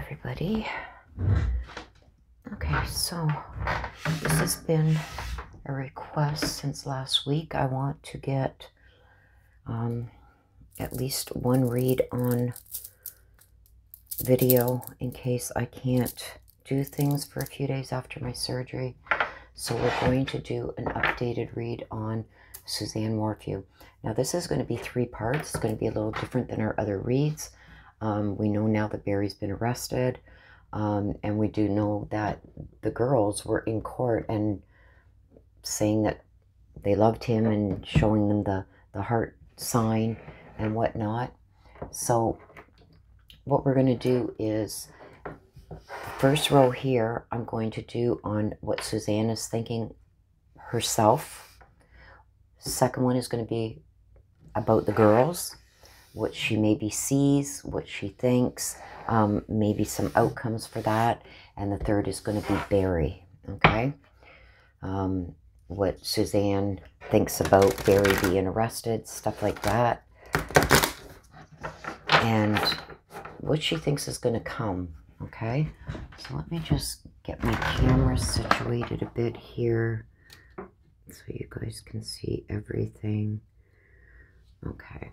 everybody. Okay, so this has been a request since last week. I want to get at least one read on video in case I can't do things for a few days after my surgery. So we're going to do an updated read on Suzanne Morphew. Now this is going to be 3 parts. It's going to be a little different than our other reads. We know now that Barry's been arrested, and we do know that the girls were in court and saying that they loved him and showing them the heart sign and whatnot. So what we're going to do is the first row here I'm going to do on what Suzanne is thinking herself. Second one is going to be about the girls, what she maybe sees, what she thinks, maybe some outcomes for that. And the third is going to be Barry, okay? What Suzanne thinks about Barry being arrested, stuff like that. And what she thinks is going to come, okay? So let me just get my camera situated a bit here so you guys can see everything. Okay.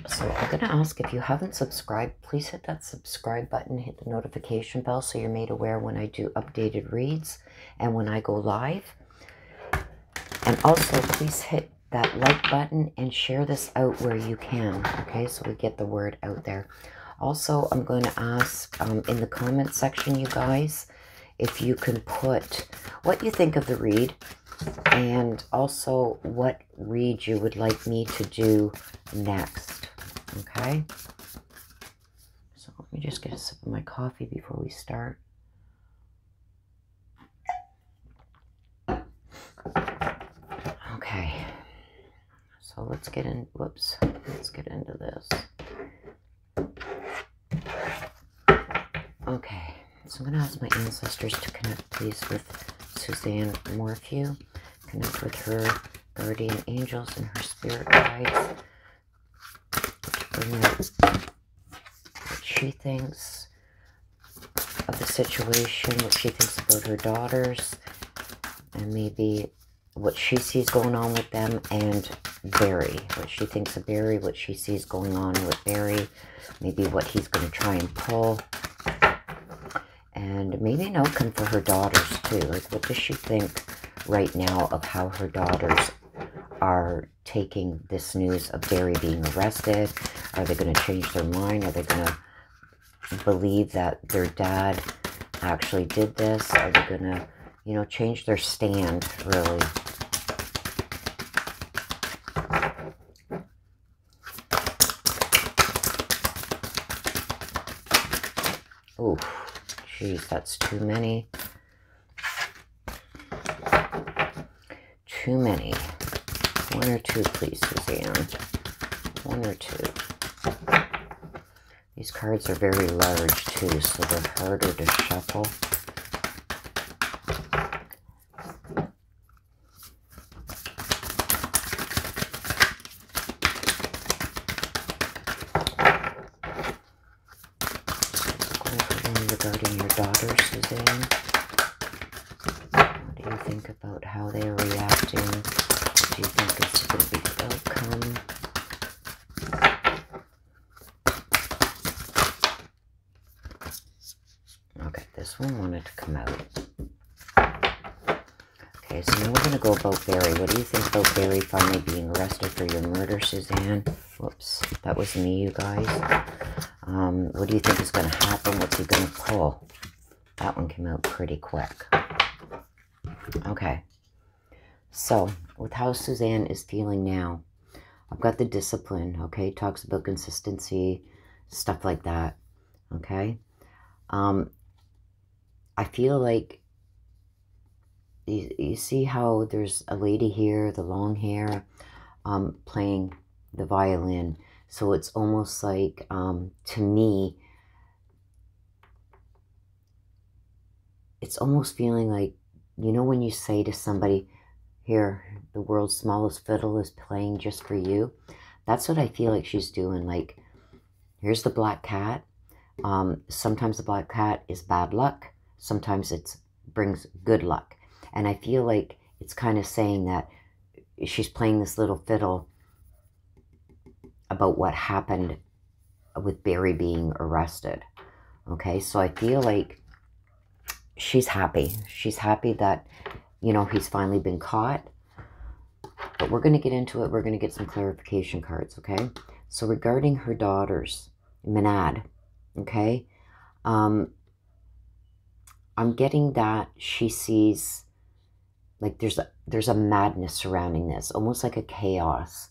So I'm going to ask, if you haven't subscribed, please hit that subscribe button, hit the notification bell so you're made aware when I do updated reads and when I go live. And also please hit that like button and share this out where you can, okay, so we get the word out there. Also, I'm going to ask in the comment section, you guys, if you can put what you think of the read, and also what read you would like me to do next, okay? So let me just get a sip of my coffee before we start. Okay, so let's get in, whoops, let's get into this. Okay, so I'm going to ask my ancestors to connect, please, with Suzanne Morphew. Connect with her guardian angels and her spirit guides. Bring out what she thinks of the situation, what she thinks about her daughters, and maybe what she sees going on with them, and Barry. What she thinks of Barry, what she sees going on with Barry, maybe what he's going to try and pull. And maybe an outcome for her daughters too. Like, what does she think right now of how her daughters are taking this news of Barry being arrested? Are they going to change their mind? Are they going to believe that their dad actually did this? Are they going to, you know, change their stand, really? Ooh. Jeez, that's too many. Too many. 1 or 2, please, Suzanne. 1 or 2. These cards are very large, too, so they're harder to shuffle. Regarding your daughter, Suzanne, what do you think about how they are reacting? Do you think it's going to be the outcome? Okay, this one wanted to come out. Okay, so now we're going to go about Barry. What do you think about Barry finally being arrested for your murder, Suzanne? Whoops, that was me, you guys. What do you think is going to happen? What's he going to pull? That one came out pretty quick. Okay. So, with how Suzanne is feeling now, I've got the discipline, okay? Talks about consistency, stuff like that, okay? I feel like, you see how there's a lady here, the long hair, playing the violin. So it's almost like, to me, it's almost feeling like, you know, when you say to somebody, here, the world's smallest fiddle is playing just for you. That's what I feel like she's doing. Like, Here's the black cat. Sometimes the black cat is bad luck. Sometimes it brings good luck. And I feel like it's kind of saying that she's playing this little fiddle about what happened with Barry being arrested. Okay, so I feel like she's happy. She's happy that, you know, he's finally been caught. But we're going to get into it. We're going to get some clarification cards, okay? So regarding her daughters, Menad, okay? I'm getting that she sees, like, there's a madness surrounding this, almost like a chaos.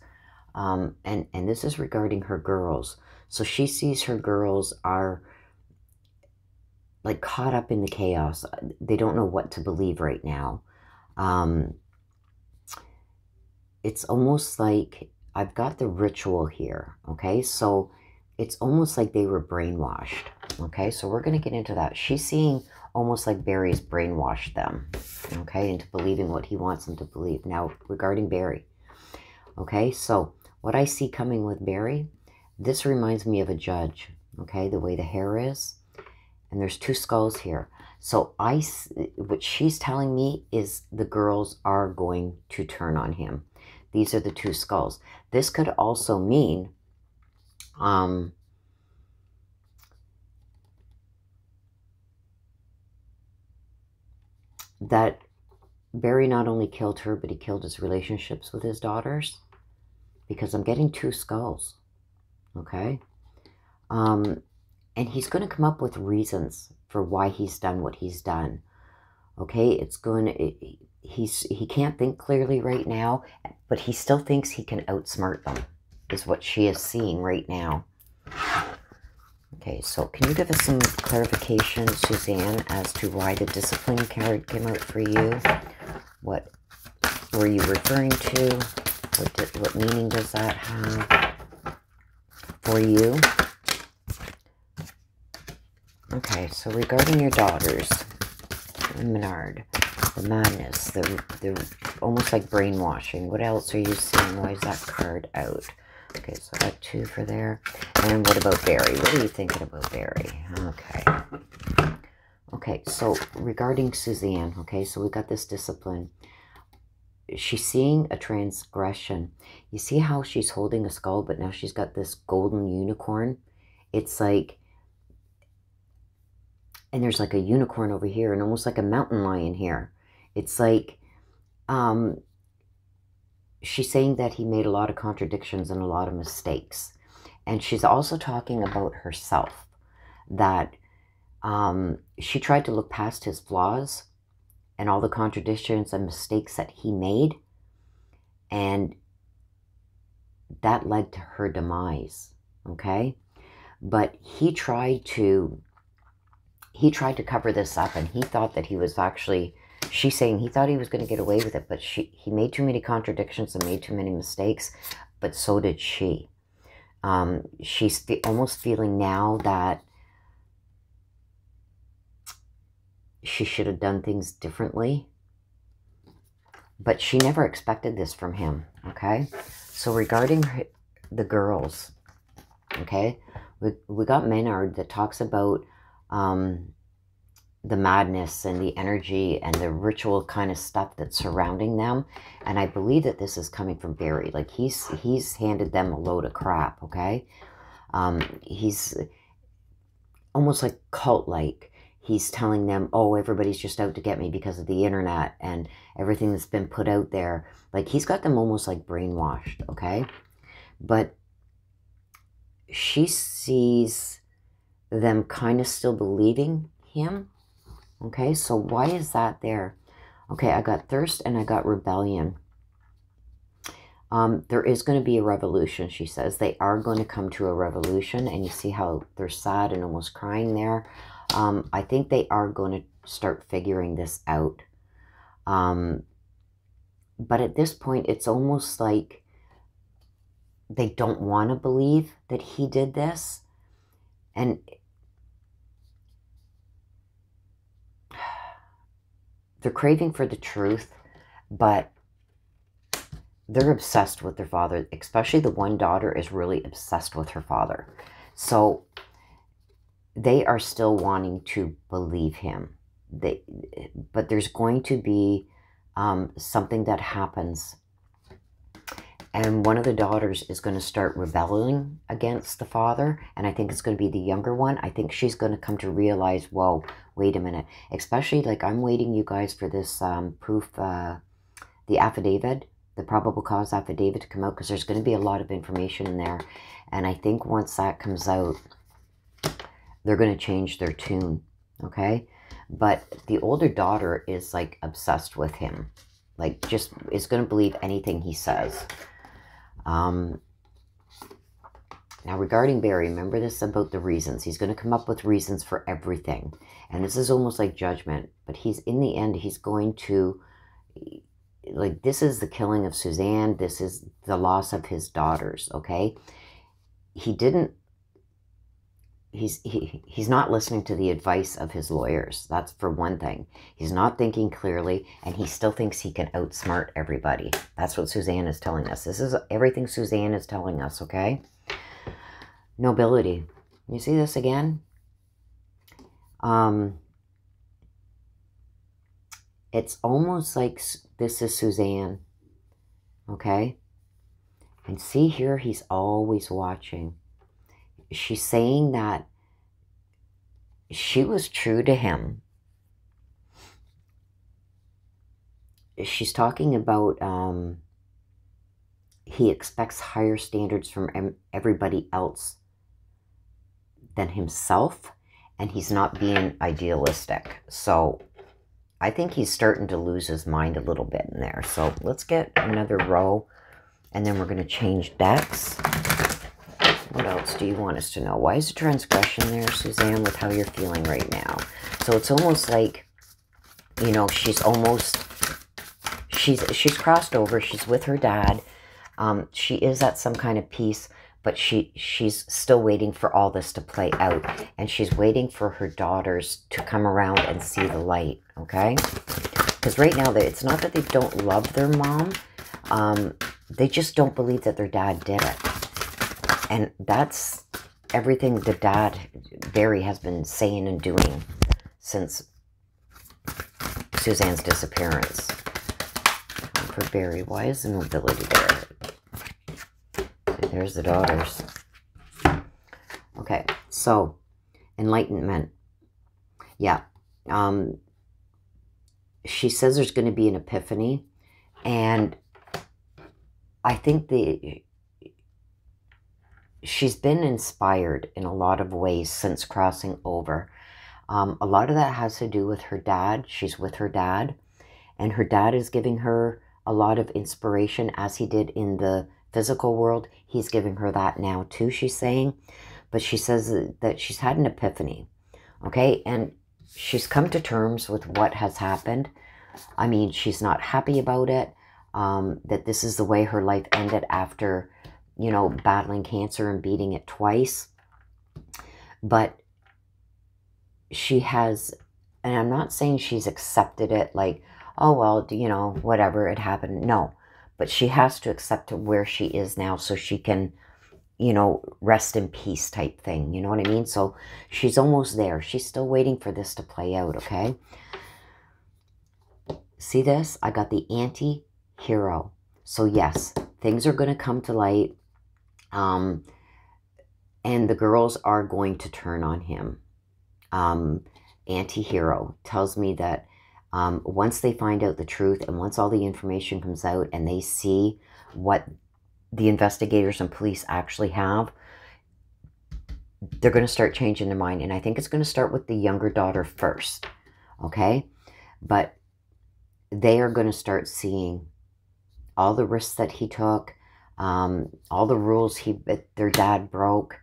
And this is regarding her girls. So she sees her girls are, like, caught up in the chaos. They don't know what to believe right now. It's almost like, I've got the ritual here, okay? So it's almost like they were brainwashed, okay? So we're going to get into that. She's seeing almost like Barry's brainwashed them, okay, into believing what he wants them to believe. Now, regarding Barry, okay, so what I see coming with Barry, this reminds me of a judge, okay, the way the hair is. And there's two skulls here. So what she's telling me is the girls are going to turn on him. These are the two skulls. This could also mean that Barry not only killed her, but he killed his relationships with his daughters. Because I'm getting two skulls. Okay? And he's going to come up with reasons for why he's done what he's done. Okay? It's going to... He can't think clearly right now, but he still thinks he can outsmart them, is what she is seeing right now. Okay, so can you give us some clarification, Suzanne, as to why the discipline card came out for you? What were you referring to? What meaning does that have for you? Okay, so regarding your daughters, Menard, the madness, the almost like brainwashing. What else are you seeing? Why is that card out? Okay, so I got two for there. And what about Barry? What are you thinking about Barry? Okay. Okay, so regarding Suzanne, okay, so we got this discipline. She's seeing a transgression. You see how she's holding a skull, but now she's got this golden unicorn? It's like, and there's like a unicorn over here and almost like a mountain lion here. It's like, she's saying that he made a lot of contradictions and a lot of mistakes. And she's also talking about herself, that she tried to look past his flaws and all the contradictions and mistakes that he made. And that led to her demise, okay? But he tried to cover this up, and he thought that he was actually... She's saying he thought he was going to get away with it, but he made too many contradictions and made too many mistakes, but so did she. She's almost feeling now that she should have done things differently, but she never expected this from him, okay? So regarding the girls, okay, we got Menard that talks about... the madness and the energy and the ritual kind of stuff that's surrounding them. And I believe that this is coming from Barry. Like, he's handed them a load of crap, okay? He's almost like cult-like. He's telling them, oh, everybody's just out to get me because of the internet and everything that's been put out there. Like, he's got them almost like brainwashed, okay? But she sees them kind of still believing him. Okay, so why is that there? Okay, I got thirst and I got rebellion. There is going to be a revolution, she says. They are going to come to a revolution, and you see how they're sad and almost crying there. I think they are going to start figuring this out. But at this point, it's almost like they don't want to believe that he did this. And they're craving for the truth, but they're obsessed with their father. Especially the one daughter is really obsessed with her father. So they are still wanting to believe him. But there's going to be something that happens. And one of the daughters is going to start rebelling against the father. And I think it's going to be the younger one. I think she's going to come to realize, whoa, wait a minute. Especially, like, I'm waiting, you guys, for this proof, the affidavit, the probable cause affidavit to come out. Because there's going to be a lot of information in there. And I think once that comes out, they're going to change their tune. Okay? But the older daughter is, like, obsessed with him. Like, just is going to believe anything he says. Now, regarding Barry, remember this about the reasons. He's going to come up with reasons for everything. And this is almost like judgment. But in the end, he's going to, like, this is the killing of Suzanne. This is the loss of his daughters, okay? He's not listening to the advice of his lawyers. That's for one thing. He's not thinking clearly, and he still thinks he can outsmart everybody. That's what Suzanne is telling us. This is everything Suzanne is telling us, okay? Nobility. You see this again? It's almost like this is Suzanne, okay? And see here, he's always watching. She's saying that she was true to him. She's talking about he expects higher standards from everybody else than himself, and he's not being idealistic. So I think he's starting to lose his mind a little bit in there. So let's get another row, and then we're going to change decks. What else do you want us to know? Why is the transgression there, Suzanne, with how you're feeling right now? So it's almost like, you know, she's crossed over. She's with her dad. She is at some kind of peace, but she's still waiting for all this to play out. And she's waiting for her daughters to come around and see the light, okay? Because right now, it's not that they don't love their mom. They just don't believe that their dad did it. And that's everything the dad, Barry, has been saying and doing since Suzanne's disappearance. For Barry, why is the nobility there? There's the daughters. Okay, so enlightenment. Yeah. She says there's going to be an epiphany. And I think she's been inspired in a lot of ways since crossing over. A lot of that has to do with her dad. She's with her dad. And her dad is giving her a lot of inspiration as he did in the physical world. He's giving her that now too, she's saying. But she says that she's had an epiphany. Okay? And she's come to terms with what has happened. I mean, she's not happy about it. That this is the way her life ended after, you know, battling cancer and beating it twice. But she has, and I'm not saying she's accepted it like, oh, well, you know, whatever, it happened. No, but she has to accept where she is now so she can, you know, rest in peace type thing. You know what I mean? So she's almost there. She's still waiting for this to play out, okay? See this? I got the anti-hero. So yes, things are going to come to light. And the girls are going to turn on him. Anti-hero tells me that once they find out the truth and once all the information comes out and they see what the investigators and police actually have, they're going to start changing their mind. And I think it's going to start with the younger daughter first. Okay? But they are going to start seeing all the risks that he took, all the rules their dad broke,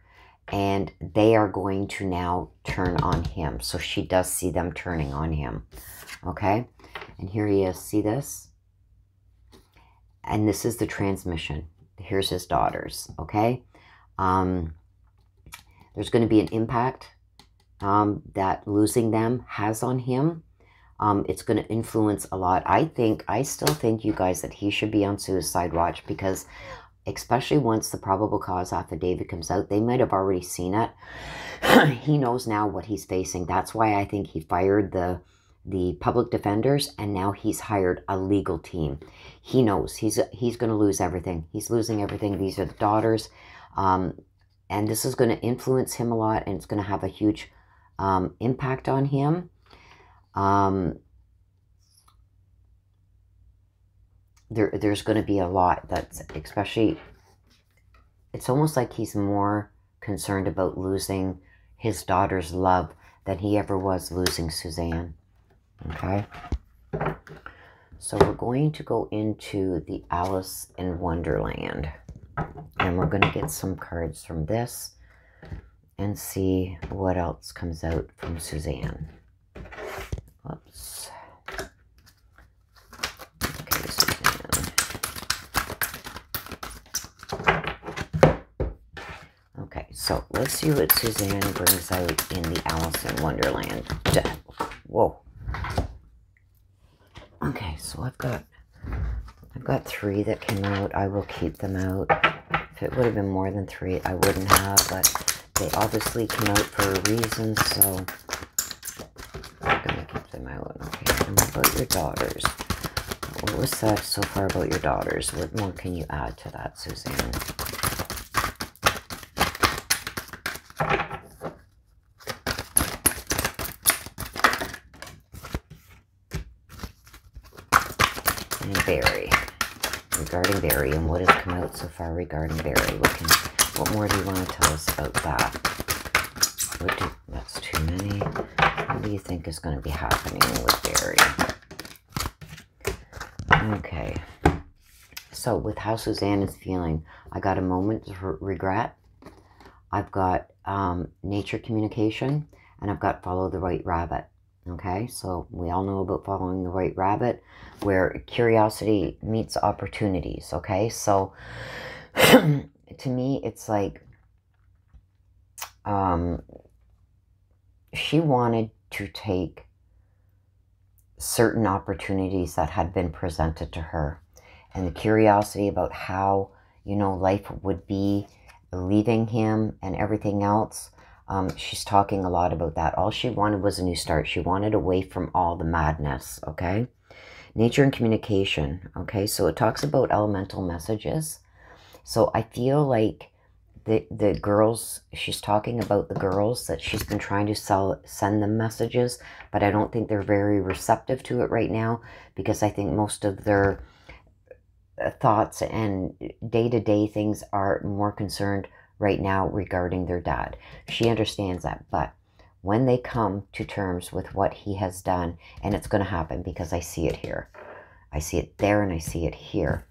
and they are going to now turn on him. So she does see them turning on him. Okay? And here he is. See this? And this is the transmission. Here's his daughters. Okay? There's going to be an impact that losing them has on him. It's going to influence a lot. I still think, you guys, that he should be on suicide watch because especially once the probable cause affidavit comes out. They might have already seen it. He knows now what he's facing. That's why I think he fired the public defenders, and now he's hired a legal team. He knows he's going to lose everything. He's losing everything. These are the daughters, and this is going to influence him a lot, and it's going to have a huge impact on him. There's going to be a lot that's, especially, it's almost like he's more concerned about losing his daughter's love than he ever was losing Suzanne. Okay? So we're going to go into the Alice in Wonderland. And we're going to get some cards from this and see what else comes out from Suzanne. Whoops. Okay, Suzanne. Okay, so let's see what Suzanne brings out in the Alice in Wonderland. Whoa. Okay, so I've got 3 that came out. I will keep them out. If it would have been more than 3, I wouldn't have, but they obviously came out for a reason, so I'm going to keep them out. Okay, and what about your daughters? What was said so far about your daughters? What more can you add to that, Suzanne? And Barry. Regarding Barry, and what has come out so far regarding Barry? What more do you want to tell us about that? That's too many. What do you think is going to be happening with Barry? Okay. So with how Suzanne is feeling, I got a moment of regret. I've got nature communication, and I've got follow the white rabbit. Okay, so we all know about following the white rabbit, where curiosity meets opportunities. Okay, so to me, it's like she wanted to take certain opportunities that had been presented to her, and the curiosity about how, you know, life would be leaving him and everything else. She's talking a lot about that. All she wanted was a new start. She wanted away from all the madness, okay? Nature and communication, okay? So it talks about elemental messages. So I feel like the girls, she's talking about the girls that she's been trying to send them messages, but I don't think they're very receptive to it right now, because I think most of their thoughts and day-to-day things are more concerned right now regarding their dad. She understands that, but when they come to terms with what he has done, and it's going to happen because I see it here. I see it there and I see it here.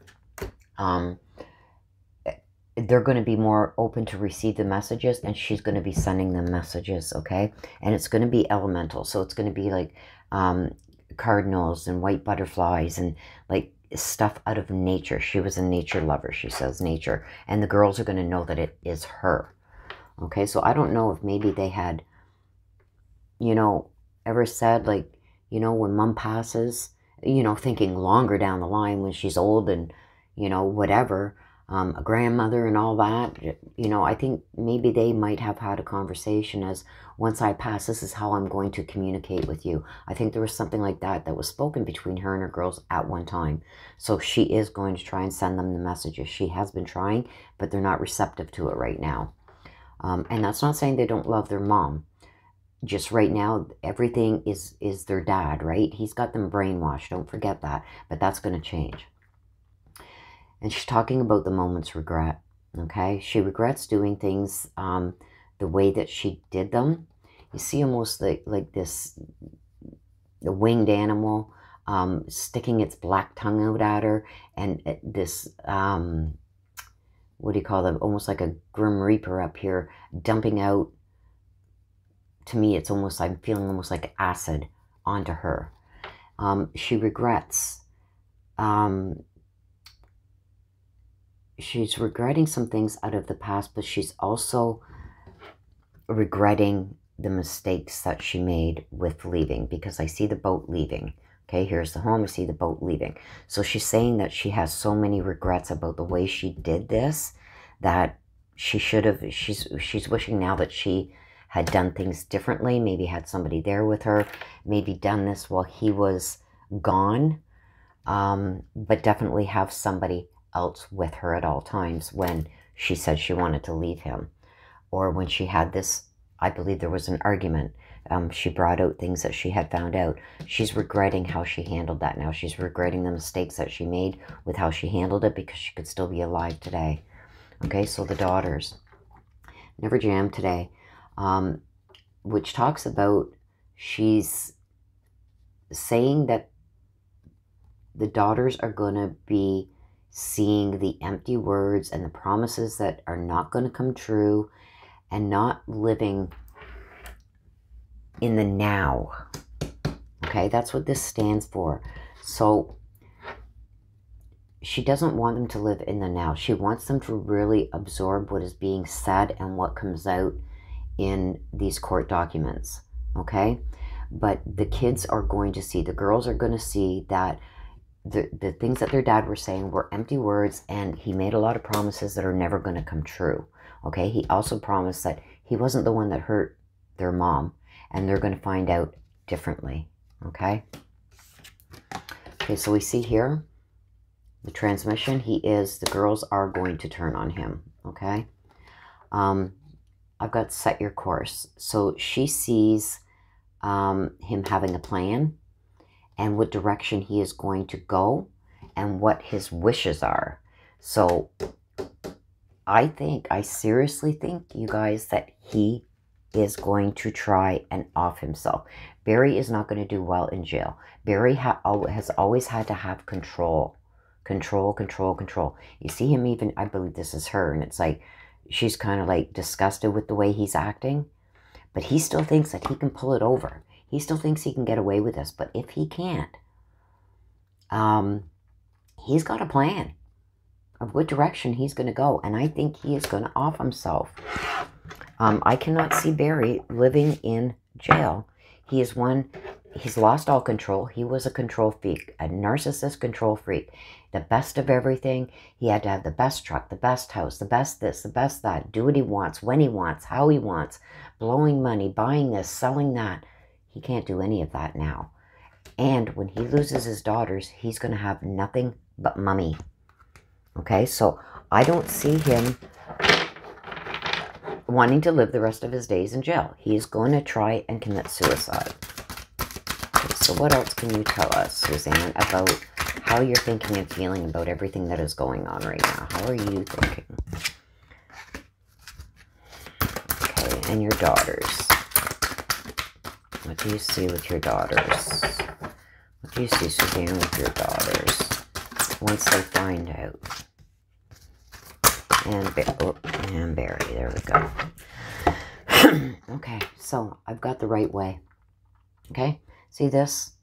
They're going to be more open to receive the messages, and she's going to be sending them messages, okay? And it's going to be elemental. So it's going to be like cardinals and white butterflies and like stuff out of nature. She was a nature lover, she says, nature. And the girls are going to know that it is her. Okay, so I don't know if maybe they had, you know, ever said, like, you know, when mom passes, you know, thinking longer down the line when she's old and, you know, whatever, a grandmother and all that, you know, I think maybe they might have had a conversation as, once I pass, this is how I'm going to communicate with you. I think there was something like that that was spoken between her and her girls at one time. So she is going to try and send them the messages. She has been trying, but they're not receptive to it right now. And that's not saying they don't love their mom. Just right now, everything is their dad, right? He's got them brainwashed. Don't forget that. But that's going to change. And she's talking about the moment's regret, okay? She regrets doing things the way that she did them. You see almost like this, the winged animal sticking its black tongue out at her, and this, what do you call them? Almost like a Grim Reaper up here, dumping out. To me, it's almost, I'm feeling almost like acid onto her. She regrets. She's regretting some things out of the past, but she's also regretting the mistakes that she made with leaving, because I see the boat leaving. Okay, here's the home. I see the boat leaving. So she's saying that she has so many regrets about the way she did this that she should have, she's wishing now that she had done things differently, maybe had somebody there with her, maybe done this while he was gone, but definitely have somebody else with her at all times when she said she wanted to leave him. Or when she had this, I believe there was an argument. She brought out things that she had found out. She's regretting how she handled that now. She's regretting the mistakes that she made with how she handled it because she could still be alive today. Okay, so the daughters. Never Jam today, which talks about she's saying that the daughters are going to be seeing the empty words and the promises that are not going to come true and not living in the now. Okay, that's what this stands for. So she doesn't want them to live in the now. She wants them to really absorb what is being said and what comes out in these court documents. Okay, but the kids are going to see, the girls are going to see that the things that their dad were saying were empty words, and he made a lot of promises that are never going to come true. Okay, he also promised that he wasn't the one that hurt their mom, and they're going to find out differently. Okay. Okay, so we see here the transmission. The girls are going to turn on him. Okay. I've got set your course. So she sees him having a plan and what direction he is going to go and what his wishes are. So I seriously think, you guys, that he is going to try and off himself. Barry is not going to do well in jail. Barry has always had to have control. Control, control, control. You see him even, I believe this is her, and it's like, she's kind of like disgusted with the way he's acting. But he still thinks that he can pull it over. He still thinks he can get away with this. But if he can't, he's got a plan of what direction he's going to go. And I think he is going to off himself. I cannot see Barry living in jail. He's lost all control. He was a control freak, a narcissist control freak. The best of everything. He had to have the best truck, the best house, the best this, the best that. Do what he wants, when he wants, how he wants. Blowing money, buying this, selling that. He can't do any of that now. And when he loses his daughters, he's going to have nothing but mommy. Okay, so I don't see him wanting to live the rest of his days in jail. He's going to try and commit suicide. Okay, so what else can you tell us, Suzanne, about how you're thinking and feeling about everything that is going on right now? How are you thinking? Okay, and your daughters. What do you see with your daughters? What do you see, Suzanne, with your daughters once they find out? And Barry, there we go. Okay, so I've got the right way. Okay, see this?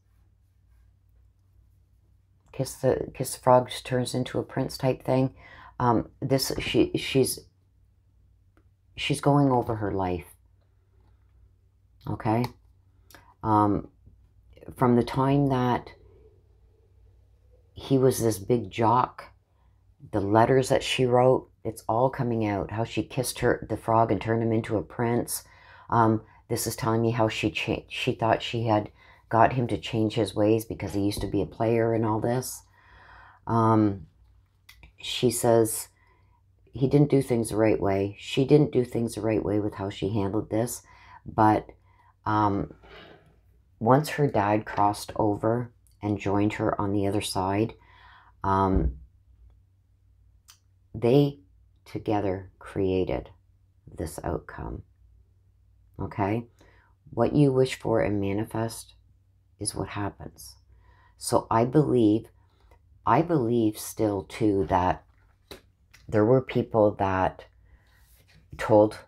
Kiss the frog just turns into a prince type thing. She's going over her life. Okay. From the time that he was this big jock, the letters that she wrote, it's all coming out. How she kissed the frog and turned him into a prince. This is telling me how she thought she had got him to change his ways because he used to be a player and all this. She says he didn't do things the right way. She didn't do things the right way with how she handled this. But once her dad crossed over and joined her on the other side, they together created this outcome. Okay? What you wish for and manifest is what happens. So I believe still too that there were people that told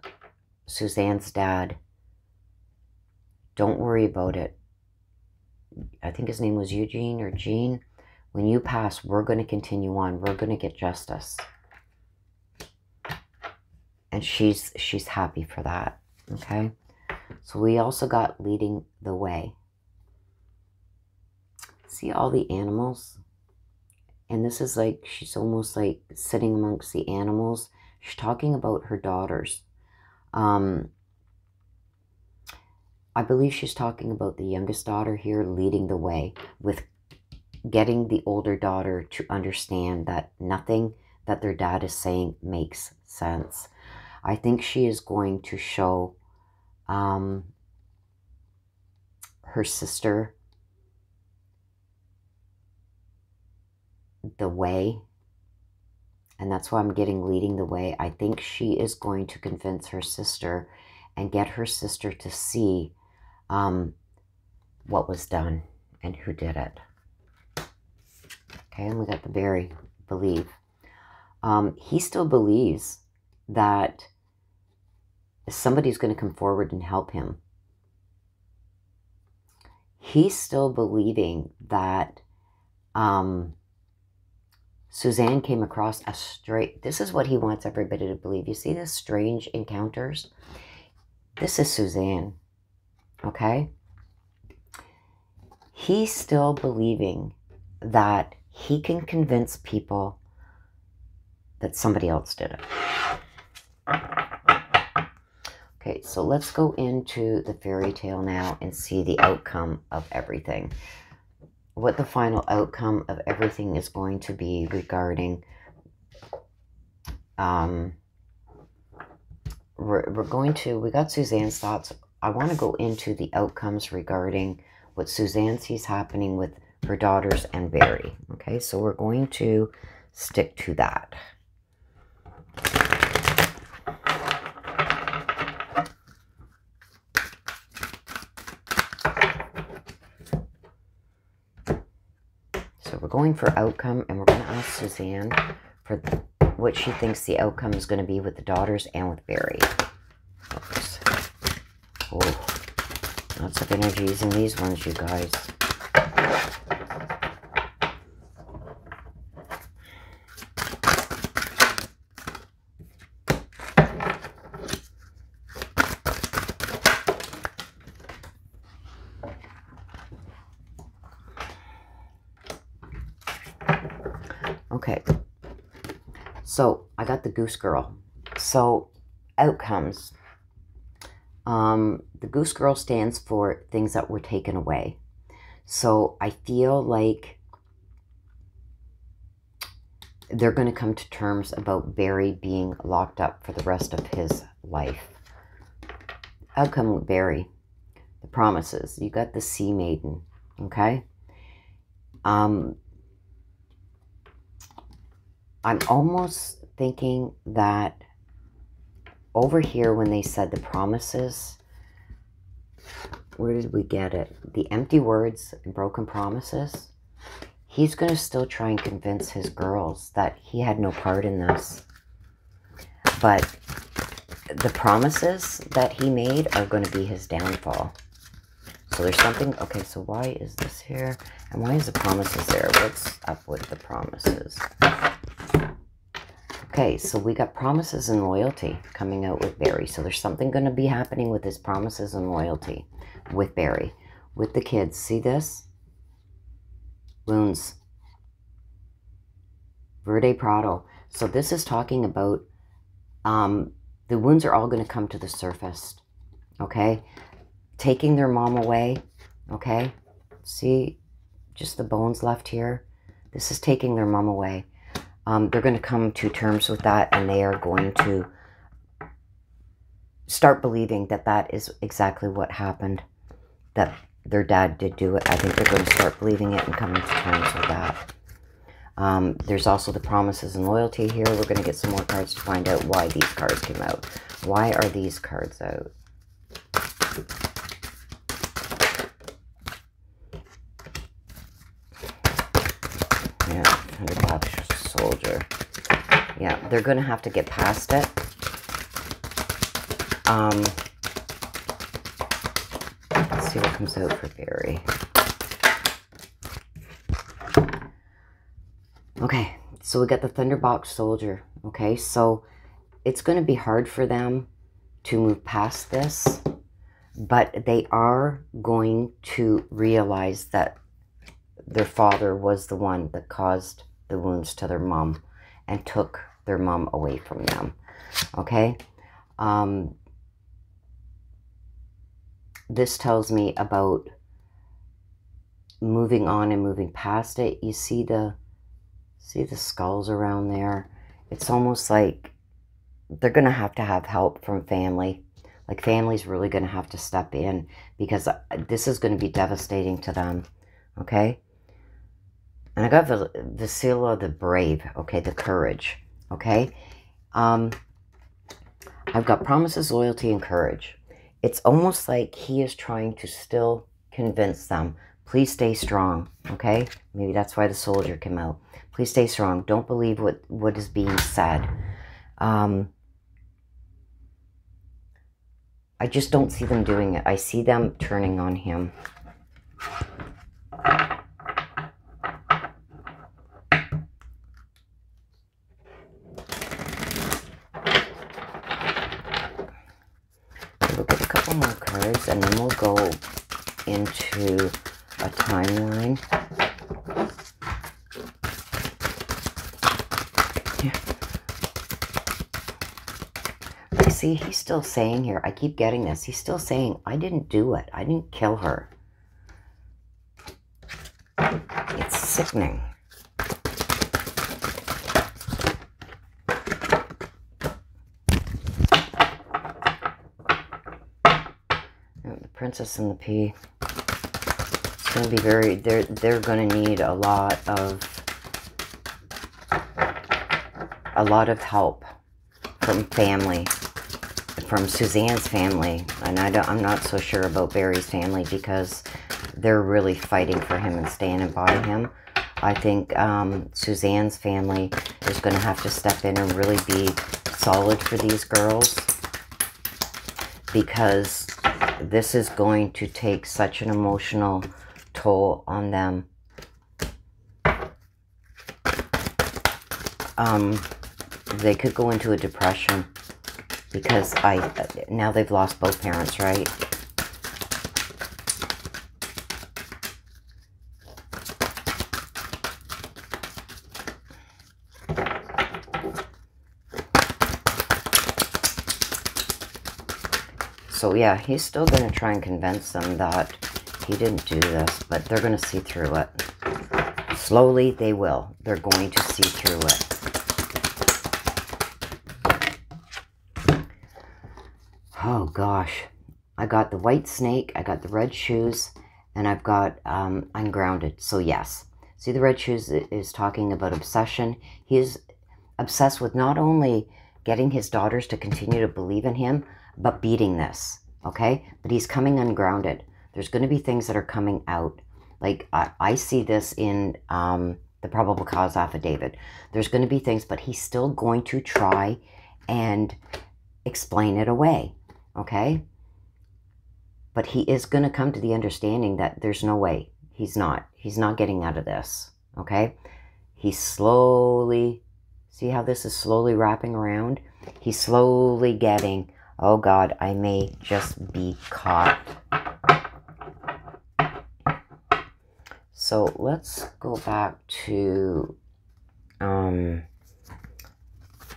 Suzanne's dad, don't worry about it. I think his name was Eugene or Gene. When you pass, we're going to continue on. We're going to get justice. And she's happy for that. Okay? So we also got leading the way. See all the animals? And this is like, she's almost like sitting amongst the animals. She's talking about her daughters. I believe she's talking about the youngest daughter here leading the way with getting the older daughter to understand that nothing that their dad is saying makes sense. I think she is going to show her sister the way, and that's why I'm getting leading the way. I think she is going to convince her sister and get her sister to see what was done and who did it. Okay, and we got the Barry, believe. He still believes that somebody's going to come forward and help him. He's still believing that Suzanne came across a straight... This is what he wants everybody to believe. You see this strange encounters? This is Suzanne, okay? He's still believing that he can convince people that somebody else did it. Okay, so let's go into the fairy tale now and see the outcome of everything. What the final outcome of everything is going to be regarding... we got Suzanne's thoughts. I want to go into the outcomes regarding what Suzanne sees happening with her daughters and Barry. Okay, so we're going to stick to that. So we're going for outcome, and we're going to ask Suzanne for what she thinks the outcome is going to be with the daughters and with Barry. Oops. Oh, lots of energies in these ones, you guys. Okay, so I got the Goose Girl. So outcomes. The Goose Girl stands for things that were taken away. So I feel like they're going to come to terms about Barry being locked up for the rest of his life. Outcome with Barry. The promises. You got the Sea Maiden. Okay? I'm almost thinking that over here when they said the promises, where did we get it? The empty words and broken promises. He's going to still try and convince his girls that he had no part in this. But the promises that he made are going to be his downfall. So there's something... Okay, so why is this here? And why is the promises there? What's up with the promises? Okay, so we got promises and loyalty coming out with Barry. So there's something going to be happening with his promises and loyalty with Barry. With the kids. See this? Wounds. Verde Prado. So this is talking about the wounds are all going to come to the surface. Okay? Taking their mom away. Okay? See? Just the bones left here. This is taking their mom away. They're going to come to terms with that, and they are going to start believing that that is exactly what happened, that their dad did do it. I think they're going to start believing it and coming to terms with that. There's also the promises and loyalty here. We're going to get some more cards to find out why these cards came out. Why are these cards out? Yeah, $100 soldier. Yeah, they're going to have to get past it. Let's see what comes out for Barry. Okay, so we got the Thunderbox soldier. Okay, so it's going to be hard for them to move past this, but they are going to realize that their father was the one that caused the wounds to their mom and took their mom away from them. Okay? This tells me about moving on and moving past it. You see the skulls around there? It's almost like they're going to have help from family. Like, family's really going to have to step in, because this is going to be devastating to them. Okay? And I got Vasila the brave. Okay? The courage. Okay? I've got promises, loyalty, and courage. It's almost like he is trying to still convince them. Please stay strong. Okay? Maybe that's why the soldier came out. Please stay strong. Don't believe what is being said. I just don't see them doing it. I see them turning on him. We'll get a couple more cards, and then we'll go into a timeline. See, he's still saying here, I keep getting this, he's still saying, I didn't do it. I didn't kill her. It's sickening. And the Princess and the Pea. It's going to be very, they're going to need a lot of help from family. From Suzanne's family, and I'm not so sure about Barry's family, because they're really fighting for him and standing by him. I think Suzanne's family is going to have to step in and really be solid for these girls, because this is going to take such an emotional toll on them. They could go into a depression. Because now they've lost both parents, right? So yeah, he's still going to try and convince them that he didn't do this, but they're going to see through it. Slowly, they will. They're going to see through it. Oh gosh, I got the white snake, I got the red shoes, and I've got ungrounded. So yes, see, the red shoes is talking about obsession. He is obsessed with not only getting his daughters to continue to believe in him, but beating this, okay? But he's coming ungrounded. There's going to be things that are coming out. Like, I see this in the probable cause affidavit. There's going to be things, but he's still going to try and explain it away. Okay? But he is going to come to the understanding that there's no way. He's not getting out of this. Okay? He's slowly, see how this is slowly wrapping around? He's slowly getting, oh God, I may just be caught. So let's go back to the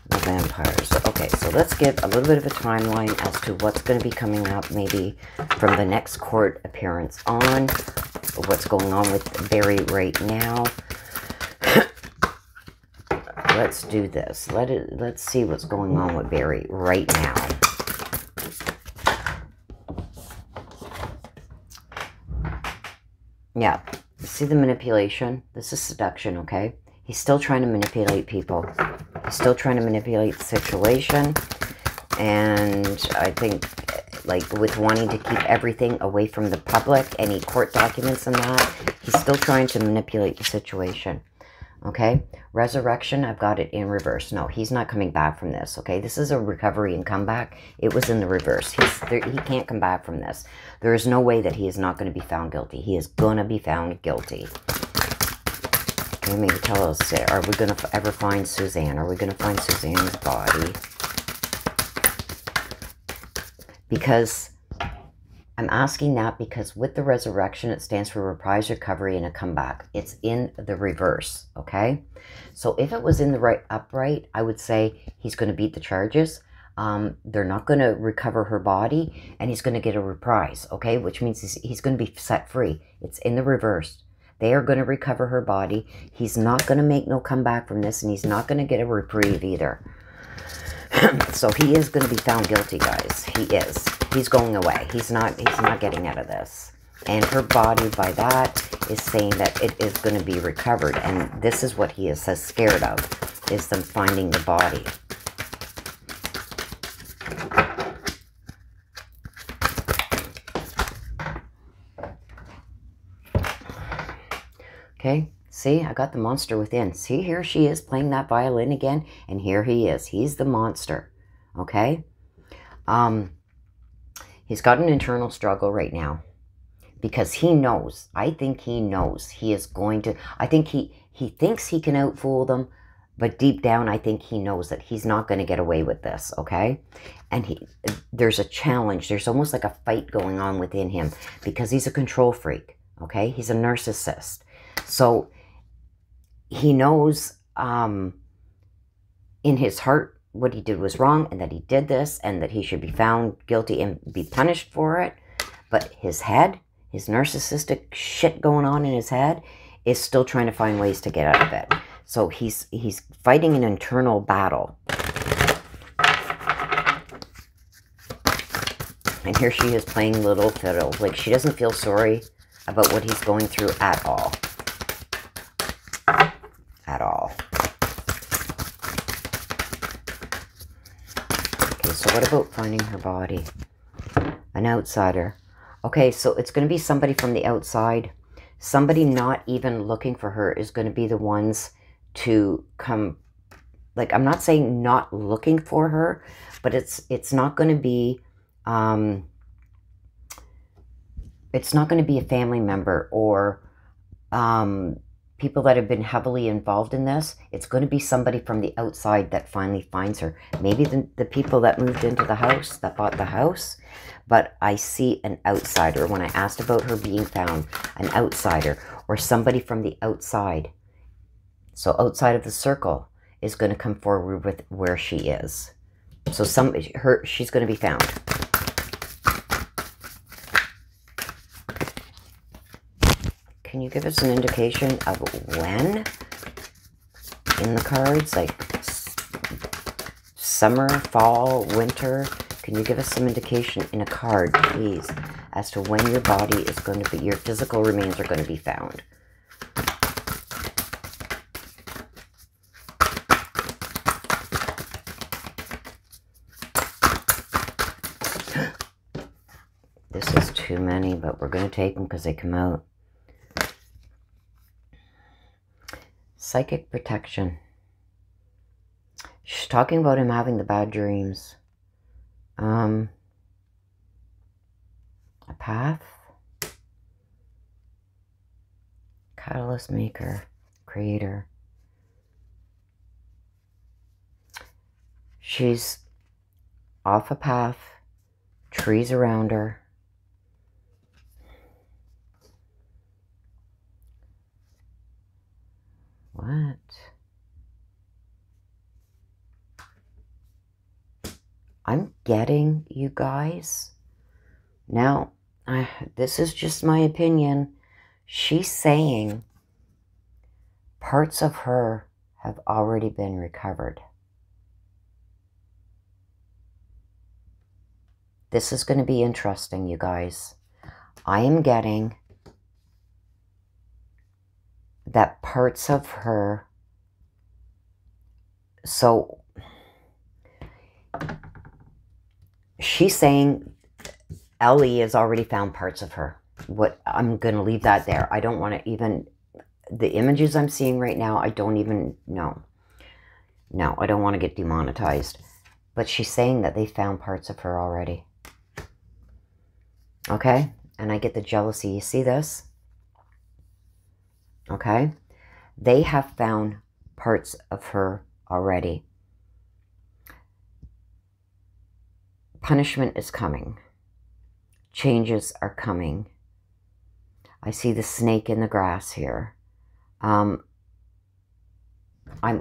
vampires. Okay, so let's give a little bit of a timeline as to what's going to be coming up, maybe from the next court appearance on, what's going on with Barry right now. Let's do this. Let's see what's going on with Barry right now. Yeah, see the manipulation? This is seduction, okay? He's still trying to manipulate people. He's still trying to manipulate the situation. And I think, like, with wanting to keep everything away from the public, any court documents and that, he's still trying to manipulate the situation. Okay? Resurrection, I've got it in reverse. No, he's not coming back from this, okay? This is a recovery and comeback. It was in the reverse. He can't come back from this. There is no way that he is not going to be found guilty. He is going to be found guilty. Okay, maybe tell us, are we going to ever find Suzanne? Are we going to find Suzanne's body? Because I'm asking that because with the resurrection, it stands for reprise, recovery, and a comeback. It's in the reverse, okay? So if it was in the right upright, I would say he's going to beat the charges. They're not going to recover her body, and he's going to get a reprise, okay? Which means he's going to be set free. It's in the reverse. They are going to recover her body. He's not going to make no comeback from this, and he's not going to get a reprieve either. So he is going to be found guilty, guys. He is. He's going away. He's not getting out of this. And her body, by that, is saying that it is going to be recovered. And this is what he is so scared of, is them finding the body. Okay, see, I got the monster within. See, here she is playing that violin again, and here he is. He's the monster, okay? He's got an internal struggle right now because he knows, I think he knows he is going to, I think he thinks he can outfool them, but deep down, I think he knows that he's not going to get away with this, okay? And there's a challenge. There's almost like a fight going on within him because he's a control freak, okay? He's a narcissist. So he knows in his heart what he did was wrong and that he did this and that he should be found guilty and be punished for it. But his head, his narcissistic shit going on in his head is still trying to find ways to get out of it. So he's fighting an internal battle. And here she is playing little fiddle. Like she doesn't feel sorry about what he's going through at all. At all. Okay, so what about finding her body? An outsider. Okay, so it's going to be somebody from the outside. Somebody not even looking for her is going to be the ones to come. Like, I'm not saying not looking for her, but it's not going to be it's not going to be a family member or people that have been heavily involved in this. It's going to be somebody from the outside that finally finds her. Maybe the people that moved into the house, that bought the house. But I see an outsider. When I asked about her being found, an outsider or somebody from the outside. So outside of the circle is going to come forward with where she is. So she's going to be found. Can you give us an indication of when in the cards? Like summer, fall, winter? Can you give us some indication in a card, please, as to when your body is going to be, your physical remains are going to be found? This is too many, but we're going to take them because they come out. Psychic protection. She's talking about him having the bad dreams. A path. Catalyst maker. Creator. She's off a path. Trees around her. What? I'm getting, you guys. Now, this is just my opinion. She's saying parts of her have already been recovered. This is going to be interesting, you guys. I am getting that parts of her, so she's saying Ellie has already found parts of her. What, I'm going to leave that there. I don't want to even, the images I'm seeing right now, I don't even know. No, I don't want to get demonetized. But she's saying that they found parts of her already. Okay? And I get the jealousy. You see this? Okay? They have found parts of her already. Punishment is coming. changes are coming. I see the snake in the grass here. I'm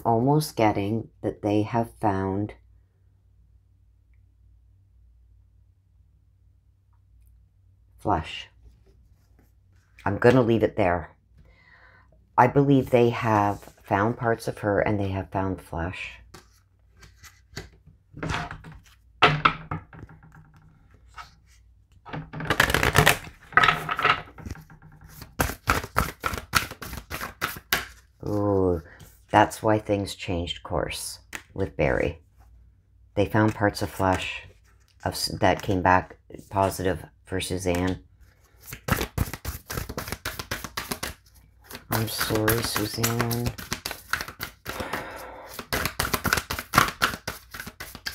almost getting that they have found flesh. I'm going to leave it there. I believe they have found parts of her and they have found flesh. Ooh, that's why things changed course with Barry. They found parts of flesh that came back positive for Suzanne. I'm sorry, Suzanne.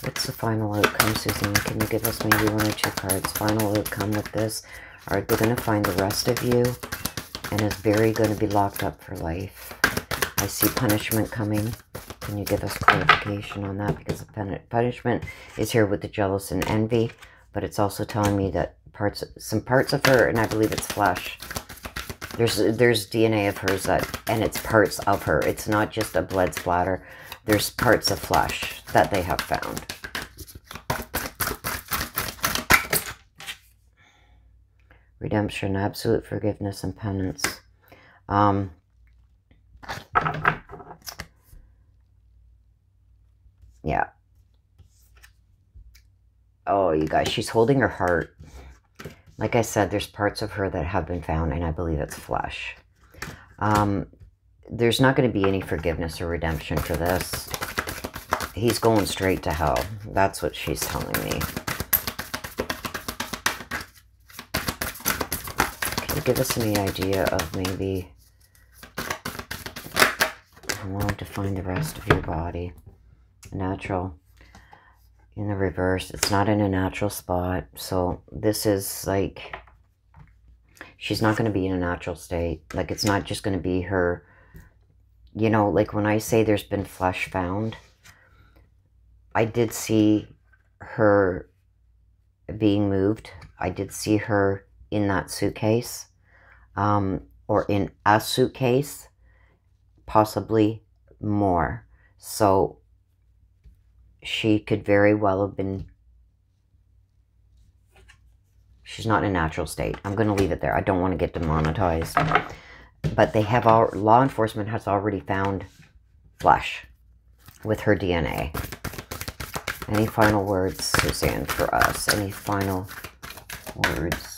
What's the final outcome, Suzanne? Can you give us maybe 1 or 2 cards? Final outcome with this. Are they going to find the rest of you? And is Barry going to be locked up for life? I see punishment coming. Can you give us clarification on that? Because the punishment is here with the jealous and envy. But it's also telling me that some parts of her, and I believe it's flesh. There's DNA of hers and it's parts of her. It's not just a blood splatter. There's parts of flesh that they have found. Redemption, absolute forgiveness, and penance. Yeah. Oh, you guys, she's holding her heart. Like I said, there's parts of her that have been found, and I believe it's flesh. There's not going to be any forgiveness or redemption for this. He's going straight to hell. That's what she's telling me. Can you give us any idea of maybe... I want to find the rest of your body. Natural. In the reverse, it's not in a natural spot. So this is like, she's not going to be in a natural state. Like, it's not just going to be her, you know, like when I say there's been flesh found, I did see her being moved. I did see her in that suitcase, or in a suitcase, possibly more. So she could very well have been... She's not in a natural state. I'm going to leave it there. I don't want to get demonetized. But they have law enforcement has already found flesh with her DNA. Any final words, Suzanne, for us? Any final words?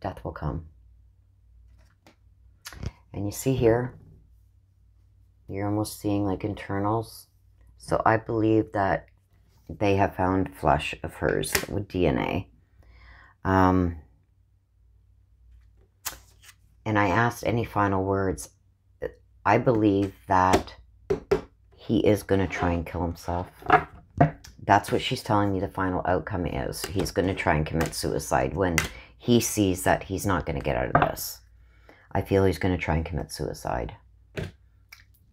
Death will come. And you see here, you're almost seeing like internals. So I believe that they have found flesh of hers with DNA. And I asked any final words. I believe that he is going to try and kill himself. That's what she's telling me the final outcome is. He's going to try and commit suicide when he sees that he's not going to get out of this. I feel he's going to try and commit suicide.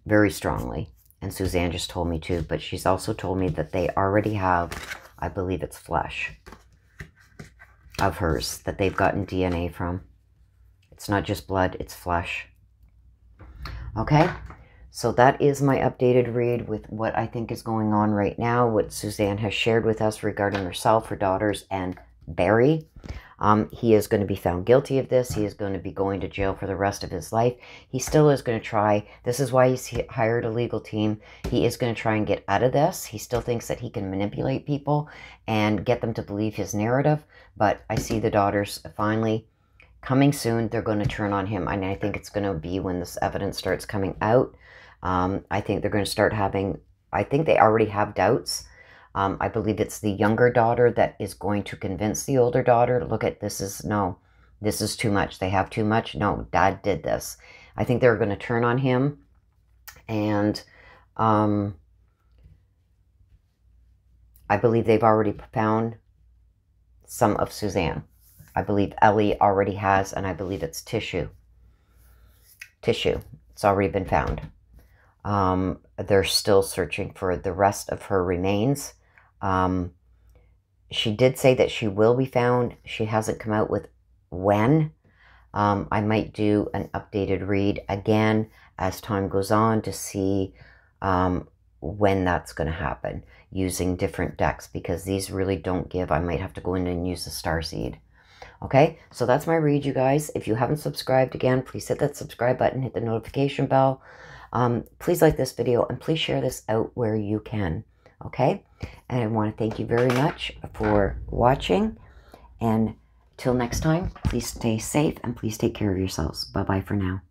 Very strongly. And Suzanne just told me too. But she's also told me that they already have, I believe it's flesh of hers that they've gotten DNA from. It's not just blood, it's flesh. Okay? So that is my updated read with what I think is going on right now. What Suzanne has shared with us regarding herself, her daughters, and Barry. He is going to be found guilty of this. He is going to be going to jail for the rest of his life. He still is going to try. This is why he's hired a legal team. He is going to try and get out of this. He still thinks that he can manipulate people and get them to believe his narrative. But I see the daughters finally coming soon. They're going to turn on him. And I think it's going to be when this evidence starts coming out. I think they're going to start having, I think they already have doubts. I believe it's the younger daughter that is going to convince the older daughter, look at this is, no, this is too much. They have too much. No, Dad did this. I think they're going to turn on him. And I believe they've already found some of Suzanne. I believe Ellie already has, and I believe it's tissue. Tissue. It's already been found. They're still searching for the rest of her remains. She did say that she will be found. She hasn't come out with when. I might do an updated read again as time goes on to see when that's going to happen, using different decks, because these really don't give. I might have to go in and use the starseed. Okay, so that's my read, you guys. If you haven't subscribed, again, please hit that subscribe button, hit the notification bell. Please like this video, and please share this out where you can. Okay, and I want to thank you very much for watching. And till next time, please stay safe and please take care of yourselves. Bye-bye for now.